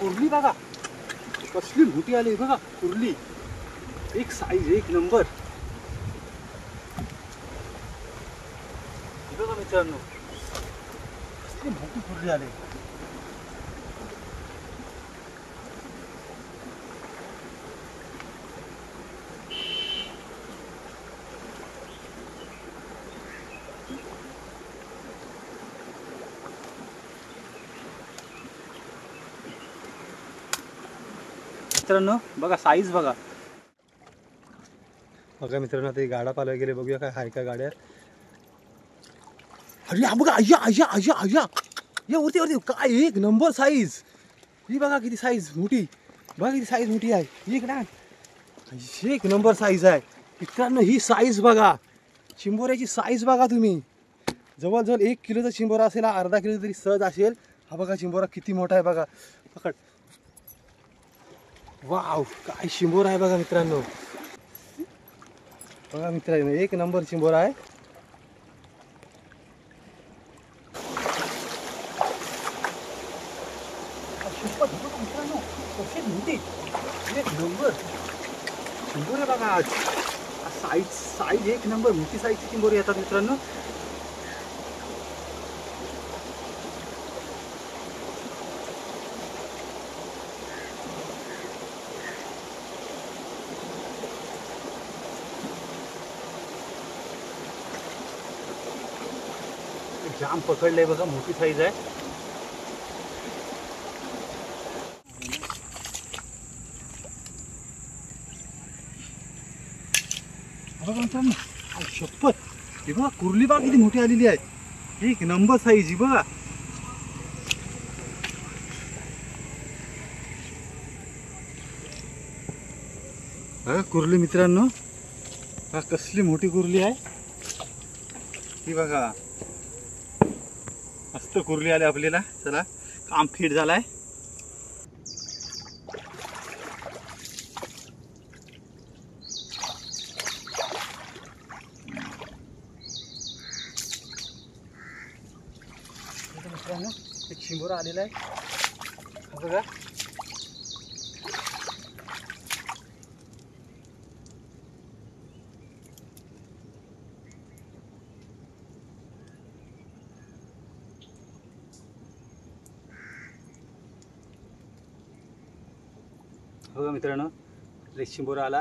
कुर्ली बघा कसली मोठी आली बघा कुर्ली. एक साईज एक नंबर. बघा मित्रांनो कसली मोठी कुर्ली आली. मित्रांनो बघा साईज बघा. बघा मित्रांनो ते गाडा पालवायला गेले. बघूया काय हाय का गाड्या. अरे हा बघा अय्या अय्या अय्या अय्या या वरती वरती काय एक नंबर साईज. ही बघा किती साईज मोठी. बघा किती साईज मोठी आहे. एक ना एक नंबर साईज आहे मित्रांनो. ही साईज बघा. चिंबोऱ्याची साईज बघा तुम्ही. जवळजवळ 1 किलोचा चिंबोरा असेल. अर्धा किलो तरी सहज असेल. हा बघा चिंबोरा किती मोठा आहे बघा. पकड. वाव काय चिंबोरा आहे बघा मित्रांनो. बघा मित्रांनो एक नंबर चिंबोरा आहे. मित्रांनो कशी मोठी एक नंबर चिंबोरे बघा. आज साईज साईज एक नंबर मोठी साईजची चिंबोरी येतात मित्रांनो. जाम पकडलंय बघा. मोठी साईज आहे. बघा मित्रांनो शपथ हे बघा कुर्ली बघा किती मोठी आलेली आहे. एक नंबर साईज ही बघा. बघा कुर्ली मित्रांनो. हा कसली मोठी कुर्ली आहे ही बघा. मस्त कुर्ली आली आपल्याला. चला काम फिट झालाय. मित्रांनो एक चिंबोरा आलेला आहे बघा. बघा मित्रांनो एक चिंबोरा आला.